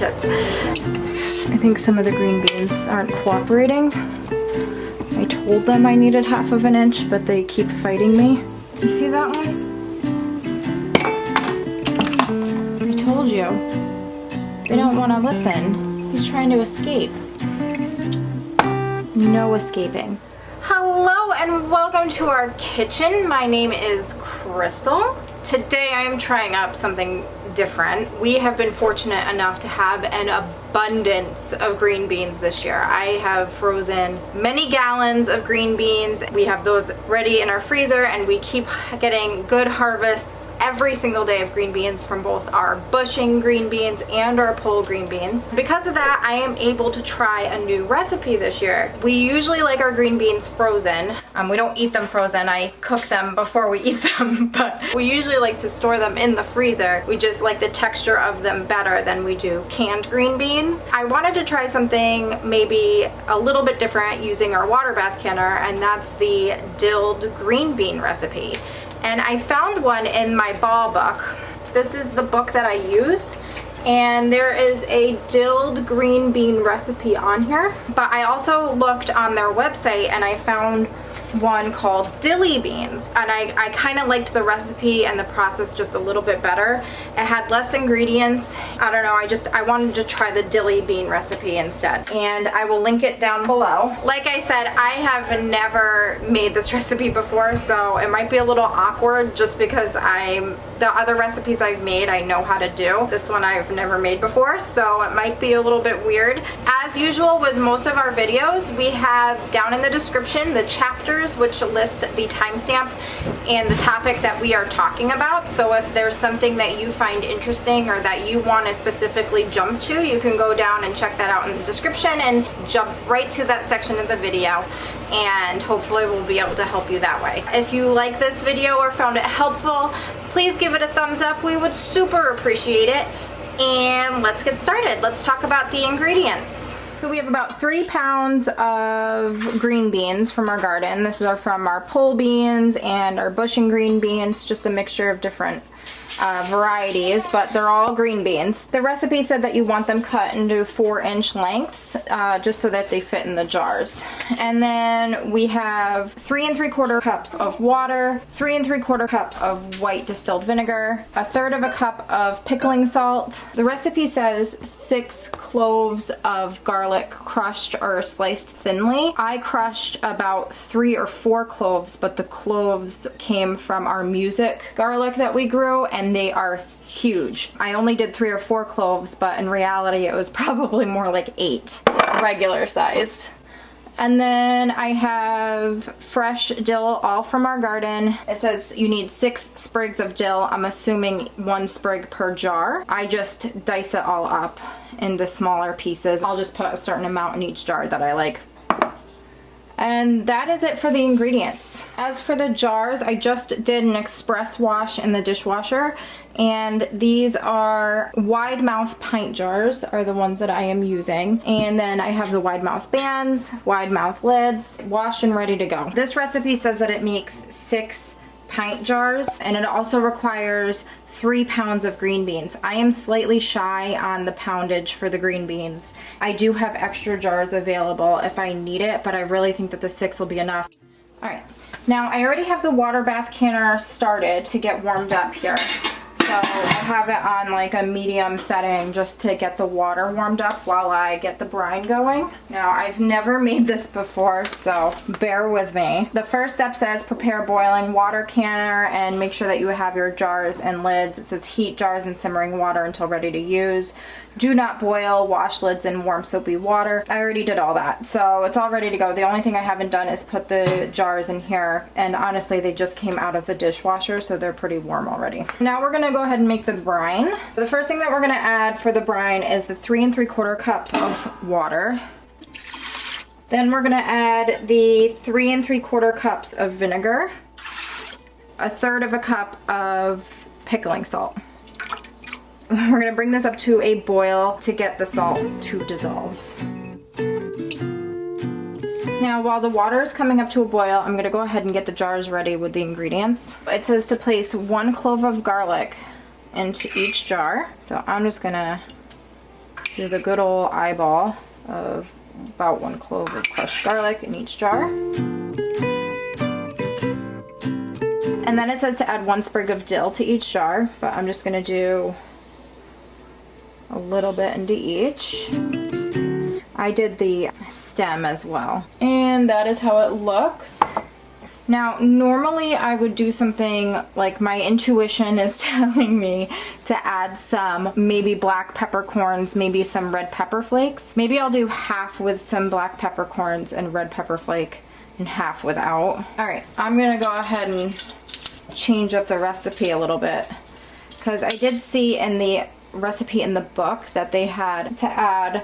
kits. I think some of the green beans aren't cooperating. I told them I needed 1/2 inch, but they keep fighting me. You see that one? I told you. They don't want to listen. He's trying to escape. No escaping. Hello and welcome to our kitchen. My name is Crystal. Today I am trying up something different. We have been fortunate enough to have an abundance of green beans this year. I have frozen many gallons of green beans. We have those ready in our freezer and we keep getting good harvests every single day of green beans from both our bushing green beans and our pole green beans. Because of that, I am able to try a new recipe this year. We usually like our green beans frozen. We don't eat them frozen. I cook them before we eat them, but we usually like to store them in the freezer. We just like the texture of them better than we do canned green beans. I wanted to try something maybe a little bit different using our water bath canner, and that's the dilled green bean recipe. And I found one in my ball book. This is the book that I use, and there is a dilled green bean recipe on here. But I also looked on their website and I found one called Dilly beans, and I kind of liked the recipe and the process just a little bit better. It had less ingredients. I don't know, I wanted to try the Dilly bean recipe instead, and I will link it down below. Like I said, I have never made this recipe before, so it might be a little awkward just because the other recipes I've made I know how to do. This one I've never made before, so it might be a little bit weird. As usual with most of our videos, we have down in the description the chapters which list the timestamp and the topic that we are talking about. So if there's something that you find interesting or that you want to specifically jump to, you can go down and check that out in the description and jump right to that section of the video, and hopefully we'll be able to help you that way. If you like this video or found it helpful, please give it a thumbs up. We would super appreciate it. And let's get started. Let's talk about the ingredients. So we have about 3 pounds of green beans from our garden. This is from our pole beans and our bushing green beans, just a mixture of different varieties, but they're all green beans. The recipe said that you want them cut into 4-inch lengths, just so that they fit in the jars. And then we have 3 3/4 cups of water, 3 3/4 cups of white distilled vinegar, 1/3 cup of pickling salt. The recipe says 6 cloves of garlic crushed or sliced thinly. I crushed about 3 or 4 cloves, but the cloves came from our music garlic that we grew, and they are huge. I only did 3 or 4 cloves, but in reality it was probably more like 8, regular sized. And then I have fresh dill, all from our garden. It says you need 6 sprigs of dill. I'm assuming 1 sprig per jar. I just dice it all up into smaller pieces. I'll just put a certain amount in each jar that I like. And that is it for the ingredients. As for the jars, I just did an express wash in the dishwasher, and these are wide mouth pint jars are the ones that I am using. And then I have the wide mouth bands, wide mouth lids, washed and ready to go. This recipe says that it makes 6 pint jars, and it also requires 3 pounds of green beans. I am slightly shy on the poundage for the green beans. I do have extra jars available if I need it, but I really think that the 6 will be enough. All right, now I already have the water bath canner started to get warmed up here. So I have it on like a medium setting just to get the water warmed up while I get the brine going. Now I've never made this before, so bear with me. The first step says prepare boiling water canner and make sure that you have your jars and lids. It says heat jars in simmering water until ready to use. Do not boil, wash lids in warm soapy water. I already did all that, so it's all ready to go. The only thing I haven't done is put the jars in here, and honestly they just came out of the dishwasher, so they're pretty warm already. Now we're gonna go ahead and make the brine. The first thing that we're gonna add for the brine is the 3 3/4 cups of water. Then we're gonna add the 3 3/4 cups of vinegar, 1/3 cup of pickling salt. We're gonna bring this up to a boil to get the salt to dissolve. Now while the water is coming up to a boil, I'm gonna go ahead and get the jars ready with the ingredients. It says to place 1 clove of garlic into each jar. So I'm just gonna Do the good old eyeball of about 1 clove of crushed garlic in each jar. And then it says to add 1 sprig of dill to each jar, but I'm just gonna do a little bit into each. I did the stem as well. And that is how it looks. Now, normally I would do something like my intuition is telling me to add some maybe black peppercorns, maybe some red pepper flakes. Maybe I'll do half with some black peppercorns and red pepper flake and half without. All right, I'm gonna go ahead and change up the recipe a little bit because I did see in the recipe in the book that they had to add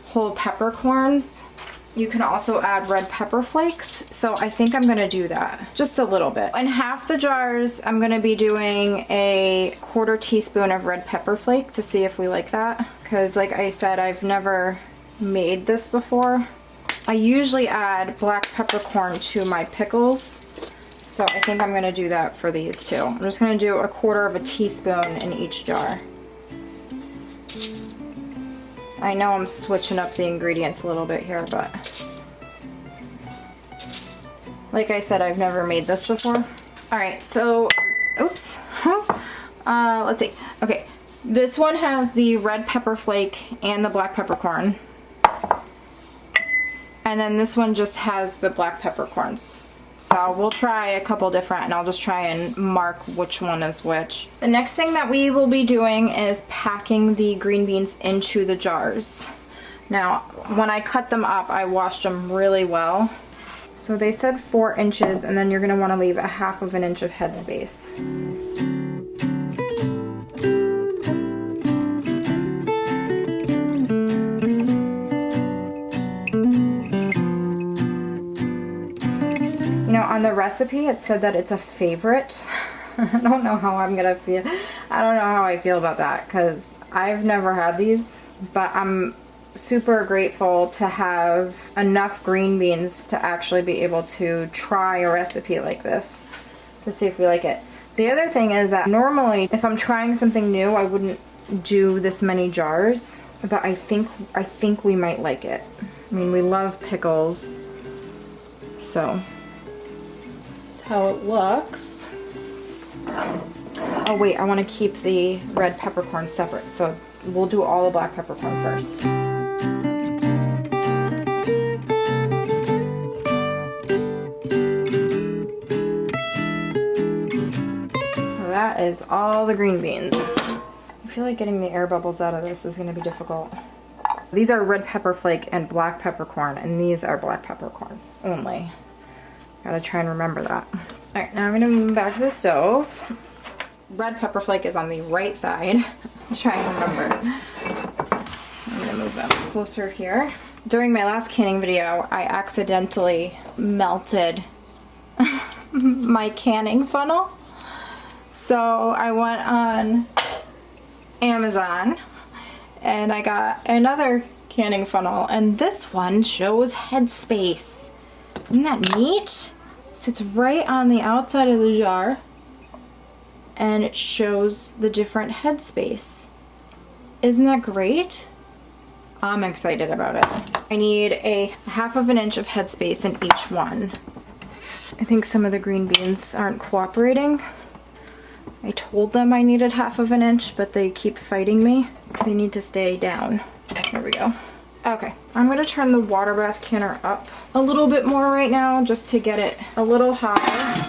whole peppercorns. You can also add red pepper flakes, so I think I'm gonna do that just a little bit. In half the jars I'm gonna be doing a 1/4 teaspoon of red pepper flake to see if we like that, because like I said, I've never made this before. I usually add black peppercorn to my pickles, so I think I'm gonna do that for these too. I'm just gonna do a 1/4 teaspoon in each jar. I know I'm switching up the ingredients a little bit here, but like I said, I've never made this before. All right, so, oops. Let's see. Okay, this one has the red pepper flake and the black peppercorn. And then this one just has the black peppercorns. So we'll try a couple different and I'll just try and mark which one is which. The next thing that we will be doing is packing the green beans into the jars. Now, when I cut them up, I washed them really well. So they said 4 inches, and then you're gonna wanna leave 1/2 inch of headspace. On the recipe it said that it's a favorite. I don't know how I'm gonna feel. I don't know how I feel about that because I've never had these, but I'm super grateful to have enough green beans to actually be able to try a recipe like this to see if we like it. The other thing is that normally if I'm trying something new I wouldn't do this many jars, but I think we might like it. I mean, we love pickles, so how it looks. Oh wait, I want to keep the red peppercorn separate, so we'll do all the black peppercorn first. That is all the green beans. I feel like getting the air bubbles out of this is going to be difficult. These are red pepper flake and black peppercorn, and these are black peppercorn only. Gotta try and remember that. Alright, now I'm gonna move back to the stove. Red pepper flake is on the right side. I'll try and remember. I'm gonna move them closer here. During my last canning video, I accidentally melted my canning funnel. So I went on Amazon and I got another canning funnel, and this one shows headspace. Isn't that neat? Sits right on the outside of the jar and it shows the different headspace. Isn't that great? I'm excited about it. I need a 1/2 inch of headspace in each one. I think some of the green beans aren't cooperating. I told them I needed 1/2 inch, but they keep fighting me. They need to stay down. There we go. Okay, I'm gonna turn the water bath canner up a little bit more right now just to get it a little higher.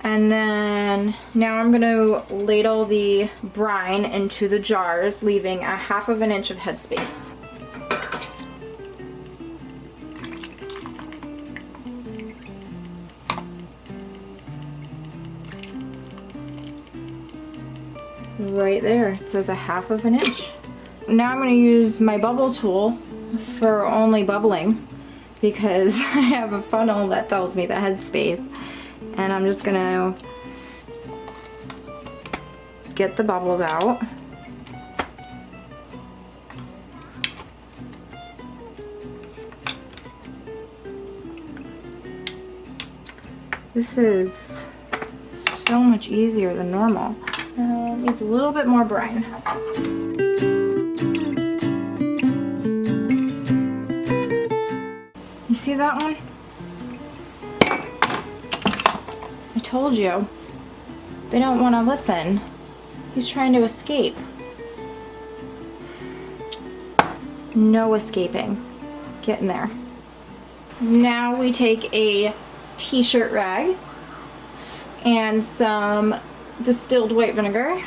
And then now I'm gonna ladle the brine into the jars, leaving 1/2 inch of headspace. Right there, it says 1/2 inch. Now I'm gonna use my bubble tool for only bubbling because I have a funnel that tells me the headspace, and I'm just gonna get the bubbles out. This is so much easier than normal. It needs a little bit more brine. see that one? I told you. They don't want to listen. He's trying to escape. No escaping. Get in there. Now we take a t-shirt rag and some distilled white vinegar,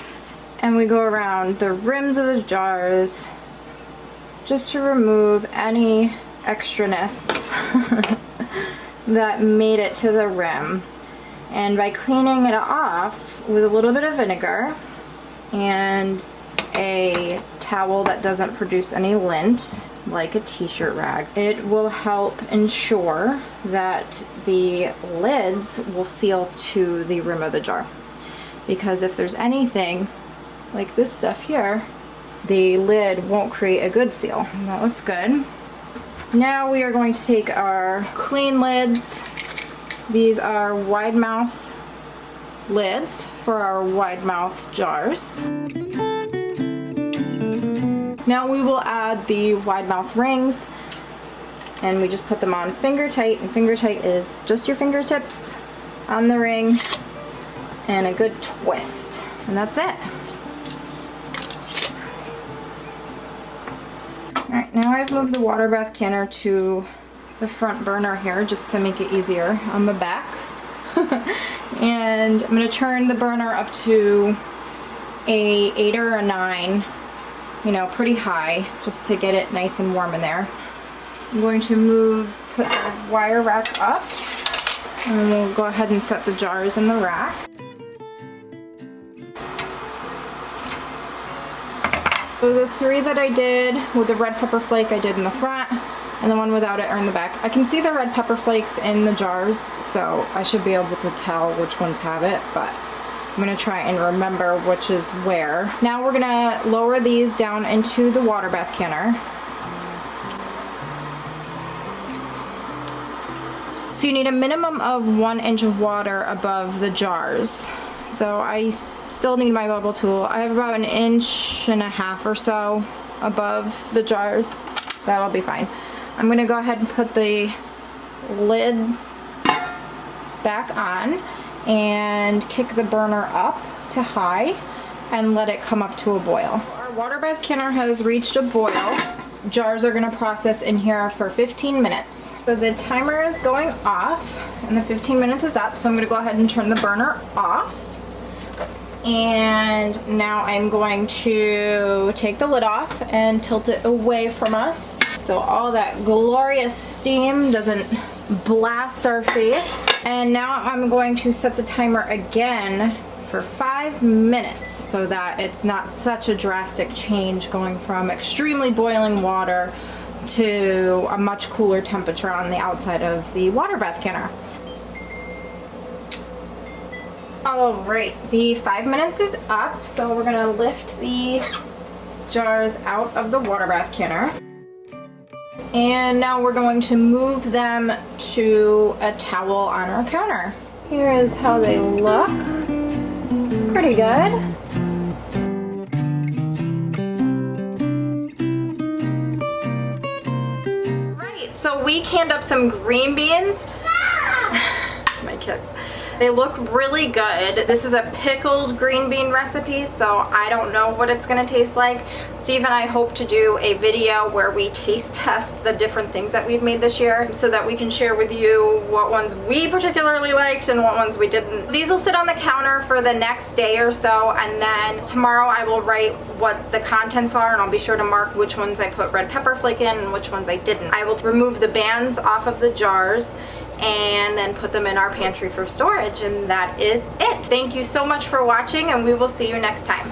and we go around the rims of the jars just to remove any extraness that made it to the rim. And by cleaning it off with a little bit of vinegar and a towel that doesn't produce any lint, like a t-shirt rag, it will help ensure that the lids will seal to the rim of the jar. Because if there's anything like this stuff here, the lid won't create a good seal. And that looks good. Now we are going to take our clean lids. These are wide mouth lids for our wide mouth jars. Now we will add the wide mouth rings, and we just put them on finger tight, and finger tight is just your fingertips on the ring and a good twist, and that's it. Alright, now I've moved the water bath canner to the front burner here just to make it easier on the back. And I'm going to turn the burner up to a 8 or a 9, you know, pretty high, just to get it nice and warm in there. I'm going to put the wire rack up, and we'll go ahead and set the jars in the rack. So the 3 that I did with the red pepper flake I did in the front, and the one without it are in the back. I can see the red pepper flakes in the jars, so I should be able to tell which ones have it, but I'm gonna try and remember which is where. Now we're gonna lower these down into the water bath canner. So you need a minimum of 1 inch of water above the jars. So I still need my bubble tool. I have about 1.5 inches or so above the jars. That'll be fine. I'm gonna go ahead and put the lid back on and kick the burner up to high and let it come up to a boil. Our water bath canner has reached a boil. Jars are gonna process in here for 15 minutes. So the timer is going off and the 15 minutes is up, so I'm gonna go ahead and turn the burner off. And now I'm going to take the lid off and tilt it away from us so all that glorious steam doesn't blast our face. And now I'm going to set the timer again for 5 minutes so that it's not such a drastic change going from extremely boiling water to a much cooler temperature on the outside of the water bath canner. Alright, the 5 minutes is up, so we're gonna lift the jars out of the water bath canner. And now we're going to move them to a towel on our counter. Here is how they look. Pretty good. Right, so we canned up some green beans. My kids. They look really good. This is a pickled green bean recipe, so I don't know what it's gonna taste like. Steve and I hope to do a video where we taste test the different things that we've made this year so that we can share with you what ones we particularly liked and what ones we didn't. These will sit on the counter for the next day or so, and then tomorrow I will write what the contents are, and I'll be sure to mark which ones I put red pepper flake in and which ones I didn't. I will remove the bands off of the jars and then put them in our pantry for storage, and that is it. Thank you so much for watching, and we will see you next time.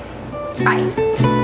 Bye.